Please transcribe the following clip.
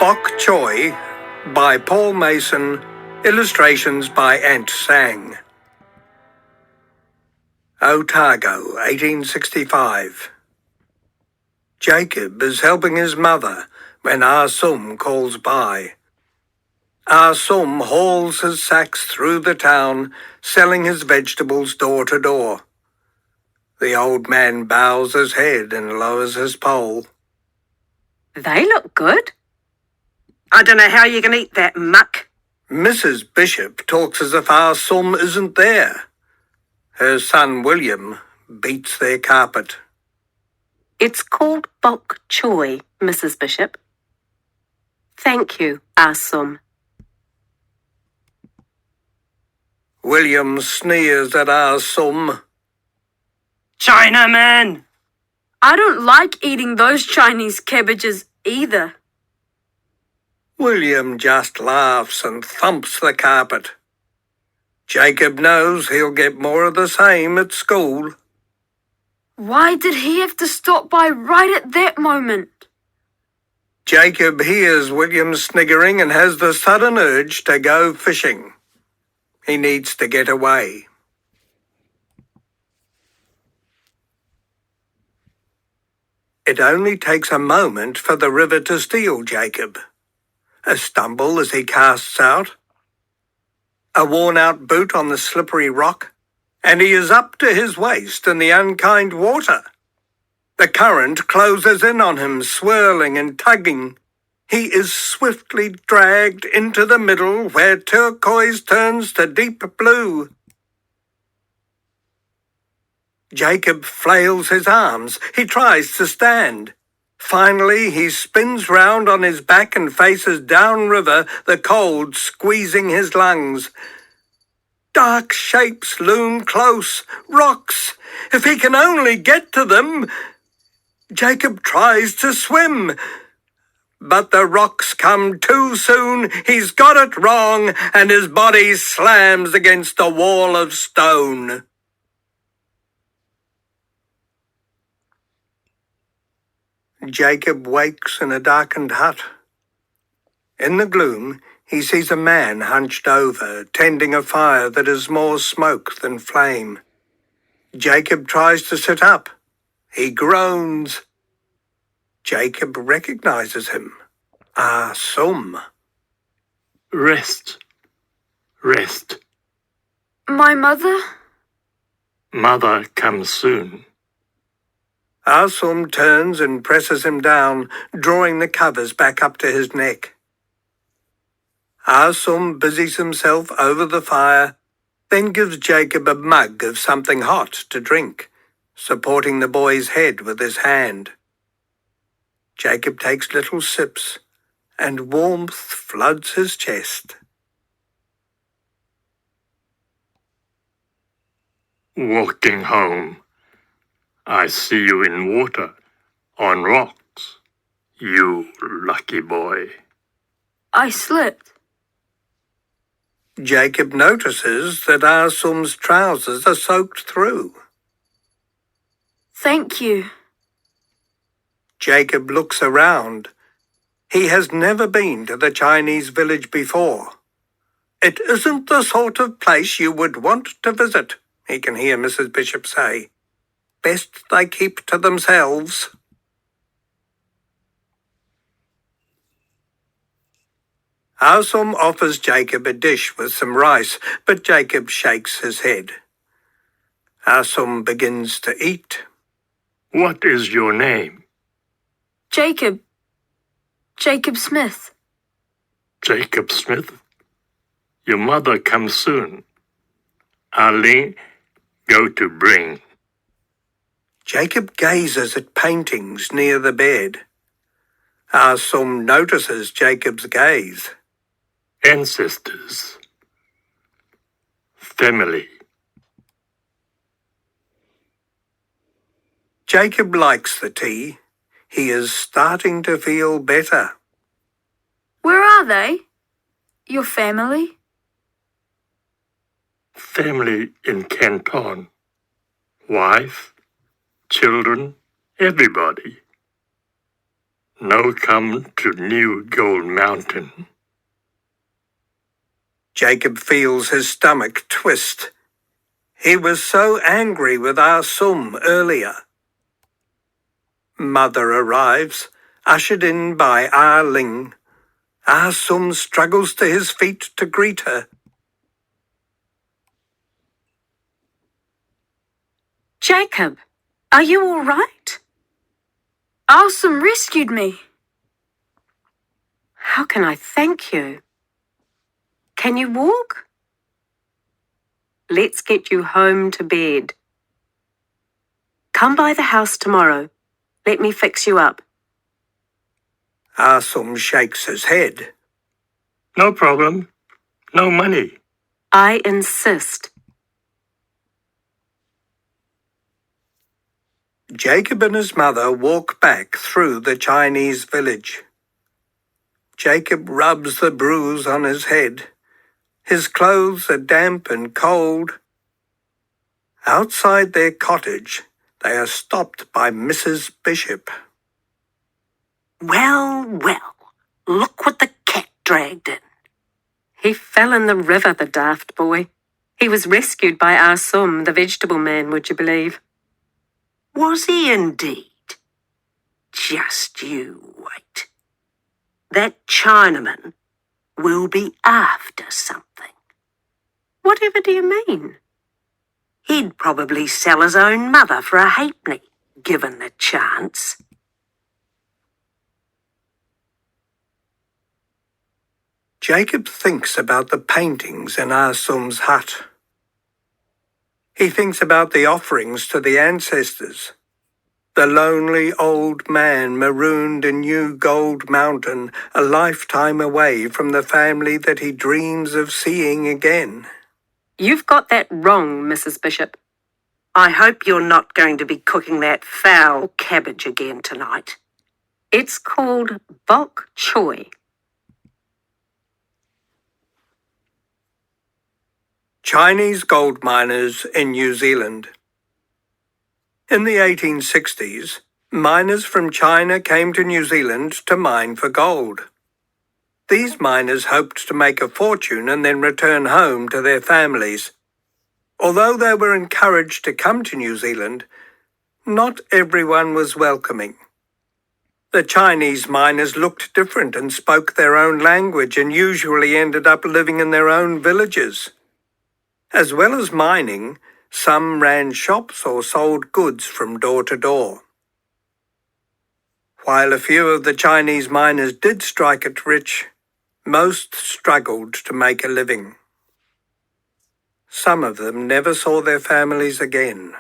Bok Choy by Paul Mason, illustrations by Ant Sang. Otago, 1865. Jacob is helping his mother when Ah Sum calls by. Ah Sum hauls his sacks through the town, selling his vegetables door to door. The old man bows his head and lowers his pole. They look good. I don't know how you can eat that muck. Mrs. Bishop talks as if Ah Sum isn't there. Her son William beats their carpet. It's called Bok Choy, Mrs. Bishop. Thank you, Ah Sum. William sneers at Ah Sum. Chinaman! I don't like eating those Chinese cabbages either. William just laughs and thumps the carpet. Jacob knows he'll get more of the same at school. Why did he have to stop by right at that moment? Jacob hears William sniggering and has the sudden urge to go fishing. He needs to get away. It only takes a moment for the river to steal Jacob. A stumble as he casts out, a worn-out boot on the slippery rock, and he is up to his waist in the unkind water. The current closes in on him, swirling and tugging. He is swiftly dragged into the middle where turquoise turns to deep blue. Jacob flails his arms. He tries to stand. Finally, he spins round on his back and faces downriver, the cold squeezing his lungs. Dark shapes loom close, rocks. If he can only get to them! Jacob tries to swim. But the rocks come too soon. He's got it wrong, and his body slams against a wall of stone. Jacob wakes in a darkened hut. In the gloom, he sees a man hunched over, tending a fire that is more smoke than flame. Jacob tries to sit up. He groans. Jacob recognizes him. Ah Sum. Rest. Rest. My mother? Mother comes soon. Ah Sum turns and presses him down, drawing the covers back up to his neck. Ah Sum busies himself over the fire, then gives Jacob a mug of something hot to drink, supporting the boy's head with his hand. Jacob takes little sips, and warmth floods his chest. Walking home. I see you in water, on rocks. You lucky boy. I slipped. Jacob notices that Ah Sum's trousers are soaked through. Thank you. Jacob looks around. He has never been to the Chinese village before. It isn't the sort of place you would want to visit, he can hear Mrs. Bishop say. Best they keep to themselves. Ah Sum offers Jacob a dish with some rice, but Jacob shakes his head. Ah Sum begins to eat. What is your name? Jacob. Jacob Smith. Jacob Smith. Your mother comes soon. Ali, go to bring. Jacob gazes at paintings near the bed. Ah Sum notices Jacob's gaze. Ancestors. Family. Jacob likes the tea. He is starting to feel better. Where are they? Your family? Family in Canton. Wife, children, everybody. No come to New Gold Mountain. Jacob feels his stomach twist. He was so angry with Ah Sum earlier. Mother arrives, ushered in by Ah Ling. Ah Sum struggles to his feet to greet her. Jacob, are you all right? Awesome rescued me. How can I thank you? Can you walk? Let's get you home to bed. Come by the house tomorrow. Let me fix you up. Ah Sum shakes his head. No problem. No money. I insist. Jacob and his mother walk back through the Chinese village. Jacob rubs the bruise on his head. His clothes are damp and cold. Outside their cottage, they are stopped by Mrs. Bishop. Well, well, look what the cat dragged in. He fell in the river, the daft boy. He was rescued by Ah Sum, the vegetable man, would you believe? Was he indeed? Just you wait. That Chinaman will be after something. Whatever do you mean? He'd probably sell his own mother for a halfpenny, given the chance. Jacob thinks about the paintings in Ah Sum's hut. He thinks about the offerings to the ancestors. The lonely old man marooned in New Gold Mountain, a lifetime away from the family that he dreams of seeing again. You've got that wrong, Mrs. Bishop. I hope you're not going to be cooking that foul cabbage again tonight. It's called Bok Choy. Chinese gold miners in New Zealand. In the 1860s, miners from China came to New Zealand to mine for gold. These miners hoped to make a fortune and then return home to their families. Although they were encouraged to come to New Zealand, not everyone was welcoming. The Chinese miners looked different and spoke their own language and usually ended up living in their own villages. As well as mining, some ran shops or sold goods from door to door. While a few of the Chinese miners did strike it rich, most struggled to make a living. Some of them never saw their families again.